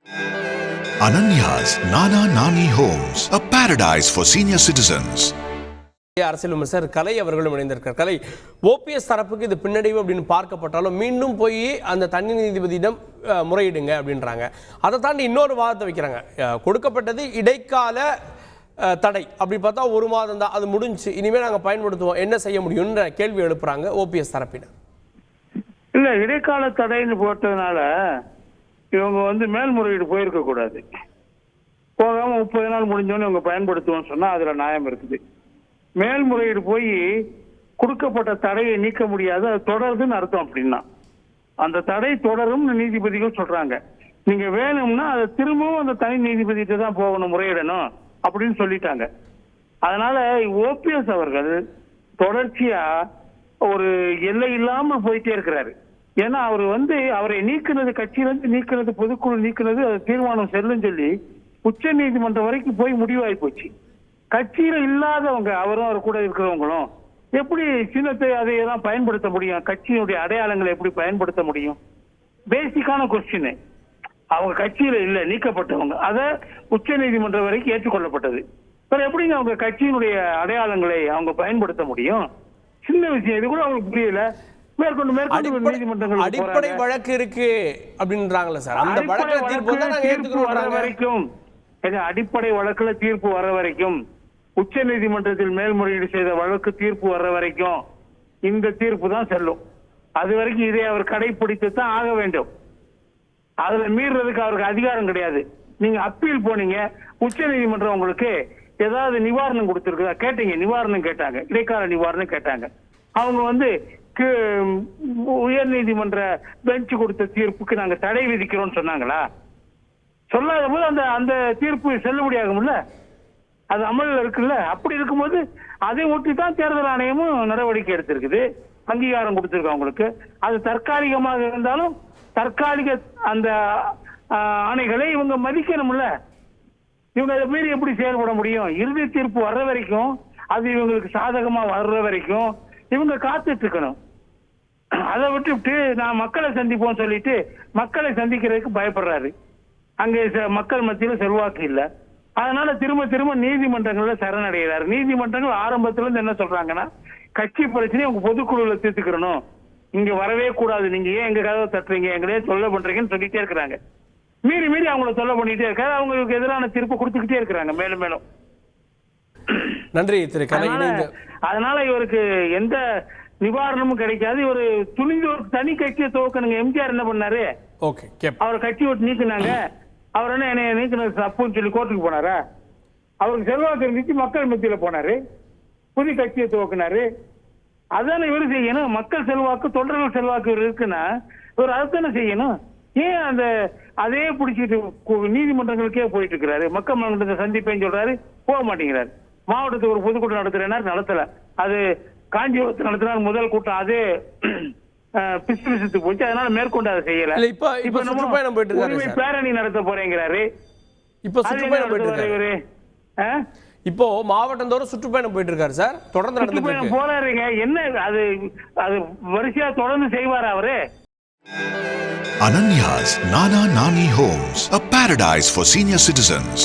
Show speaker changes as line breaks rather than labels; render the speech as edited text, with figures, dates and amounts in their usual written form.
Ananya's Nana Nani Homes, a paradise for senior citizens.
அரசியல் விமர்சகர் கலை அவர்களும் இணைந்திருக்கிறார். கலை, ஓபிஎஸ் தரப்புக்கு இது பின்னடைவு அப்படின்னு பார்க்கப்பட்டாலும் மீண்டும் போய் அந்த தனி நீதிபதியிடம் முறையிடுங்க அப்படின்றாங்க. அதை தாண்டி இன்னொரு வாதத்தை வைக்கிறாங்க. கொடுக்கப்பட்டது இடைக்கால தடை, அப்படி பார்த்தா 1 மாதம் தான், அது முடிஞ்சு, இனிமேல் நாங்கள் பயன்படுத்துவோம், என்ன செய்ய முடியும்ன்ற கேள்வி எழுப்புறாங்க ஓபிஎஸ் தரப்பினர்.
இல்ல, இடைக்கால தடைன்னு போட்டதுனால இவங்க மேல்முறையீடு போயிருக்க கூடாது. போகாம 30 நாள் முடிஞ்சோன்னு இவங்க பயன்படுத்துவோம்னு சொன்னா அதுல நியாயம் இருக்குது. மேல்முறையீடு போய் கொடுக்கப்பட்ட தடையை நீக்க முடியாது, அது தொடருதுன்னு அர்த்தம். அப்படின்னா அந்த தடை தொடரும் நீதிபதிகள் சொல்றாங்க. நீங்க வேணும்னா அதை திரும்பவும் அந்த தனி நீதிபதிகிட்ட தான் போகணும், முறையிடணும் அப்படின்னு சொல்லிட்டாங்க. அதனால ஓபிஎஸ் அவர்கள் தொடர்ச்சியா ஒரு எல்லை இல்லாமல் போயிட்டே இருக்கிறாரு. ஏன்னா அவர் அவரை நீக்கினது, கட்சியிலிருந்து நீக்கினது, பொதுக்குழு நீக்கினது, அது தீர்மானம் செல்லுன்னு சொல்லி உச்ச நீதிமன்றம் வரைக்கும் போய் முடிவாகி போச்சு. கட்சியில இல்லாதவங்க, அவரும் அவர் கூட இருக்கிறவங்களும் எப்படி சின்னத்தை அதையெல்லாம் பயன்படுத்த முடியும்? கட்சியினுடைய அடையாளங்களை எப்படி பயன்படுத்த முடியும்? பேசிக்கான கொஸ்டின். அவங்க கட்சியில இல்ல, நீக்கப்பட்டவங்க, அதை உச்ச நீதிமன்றம் வரைக்கும் ஏற்றுக்கொள்ளப்பட்டது. எப்படிங்க அவங்க கட்சியினுடைய அடையாளங்களை அவங்க பயன்படுத்த முடியும்? சின்ன விஷயம், இது கூட அவங்களுக்கு புரியல.
அடிப்படை வழக்கு இருக்கு அப்படின்றாங்களே சார். அந்த வழக்குல தீர்ப்பு வர
வரைக்கும், அடிப்படை வழக்குல தீர்ப்பு வர வரைக்கும், உச்ச நீதிமன்றத்தில் மேல்முறையீடு செய்த வழக்கு தீர்ப்பு வர்ற வரைக்கும் இந்த தீர்ப்பு தான் செல்லும். அது வரைக்கும் இதை அவர் கடைபிடித்து தான் ஆக வேண்டும். அதுல மீறதுக்கு அவருக்கு அதிகாரம் கிடையாது. நீங்க அப்பீல் போனீங்க, உச்ச நீதிமன்றம் உங்களுக்கு ஏதாவது நிவாரணம் கொடுத்திருக்குதா கேட்டீங்க, நிவாரணம் கேட்டாங்க, இடைக்கால நிவாரணம் கேட்டாங்க. அவங்க உயர் நீதிமன்ற பெஞ்ச் கொடுத்த தீர்ப்புக்கு நாங்க தடை விதிக்கிறோம்னு சொன்னாங்களா? சொல்லாத போது அந்த அந்த தீர்ப்பு செல்லுபடியாகும்ல, அது அமலில் இருக்குல்ல. அப்படி இருக்கும்போது அதை ஒட்டி தான் தேர்தல் ஆணையமும் நடவடிக்கை எடுத்திருக்குது, அங்கீகாரம் கொடுத்திருக்கு அவங்களுக்கு. அது தற்காலிகமாக இருந்தாலும் தற்காலிக அந்த ஆணைகளை இவங்க மதிக்கணும்ல. இவங்க அதை மீறி எப்படி செயல்பட முடியும்? இறுதி தீர்ப்பு வர்ற வரைக்கும், அது இவங்களுக்கு சாதகமா வர்ற வரைக்கும் இவங்க காத்துட்டு இருக்கணும். அதை விட்டுவிட்டு நான் மக்களை சந்திப்போம் சொல்லிட்டு மக்களை சந்திக்கிறதுக்கு பயப்படுறாரு. அங்கே மக்கள் மத்தியில் செல்வாக்கு இல்லை. அதனால திரும்ப திரும்ப நீதிமன்றங்கள்ல சரணடைகிறார். நீதிமன்றங்கள் ஆரம்பத்துல இருந்து என்ன சொல்றாங்கன்னா, கட்சி பிரச்சனையை உங்க பொதுக்குழுல தீர்த்துக்கிறணும், இங்க வரவே கூடாது, நீங்க ஏன் எங்க கதவை தட்டுறீங்க, எங்களே தொல்லை பண்றீங்கன்னு சொல்லிட்டே இருக்கிறாங்க. மீறி மீறி அவங்கள தொல்லை பண்ணிட்டே இருக்காரு. அவங்களுக்கு எதிரான தீர்ப்பு கொடுத்துக்கிட்டே இருக்கிறாங்க மேலும் மேலும்.
நன்றி திரு கலை.
அதனால இவருக்கு எந்த நிவாரணமும் கிடைக்காது. இவரு துணிந்து ஒரு தனி கட்சியை துவக்கணுங்க. எம்ஜிஆர் என்ன பண்ணாரு? அவர் கட்சி விட்டு நீக்கினாங்க. அவர் என்ன நீக்கினது தப்புன்னு சொல்லி கோர்ட்டுக்கு போனாரா? அவருக்கு செல்வாக்கு இருந்துச்சு, மக்கள் மத்தியில போனாரு, புதிய கட்சியை துவக்கினாரு. அதான இவரு செய்யணும். மக்கள் செல்வாக்கு, தொண்டர்கள் செல்வாக்கு இருக்குன்னா இவர் அதுதானே செய்யணும். ஏன் அந்த அதே பிடிச்சிட்டு நீதிமன்றங்களுக்கே போயிட்டு இருக்கிறாரு? மக்கள் மன்றத்தை சந்திப்பேன்னு சொல்றாரு, போக மாட்டேங்கிறாரு. மாவட்டத்துக்கு ஒரு பொதுக்கூட்டம் நடத்துறேன்னா நடத்தல. அது காஞ்சிபுரத்தில் நடத்தினார் முதல் கூட்டம், அதே பிசுபிசுத்து போச்சு. அதனால மேற்கொண்டு அதை செய்யல.
இப்ப சுற்றுப்பயணம் போயிட்டு இருக்காரு,
பேரணி நடத்த போறேங்கிறாரு.
இப்ப சுற்றுப்பயணம் போயிட்டு இருக்காரு. இப்போ மாவட்டம் தோறும் சுற்றுப்பயணம் போயிட்டு இருக்காரு சார். தொடர்ந்து நடந்துட்டு
போறாருங்க. என்ன அது அது வரிசையா தொடர்ந்து செய்வாரா அவரு?
Ananya's Nana Nani Homes, a paradise for senior citizens.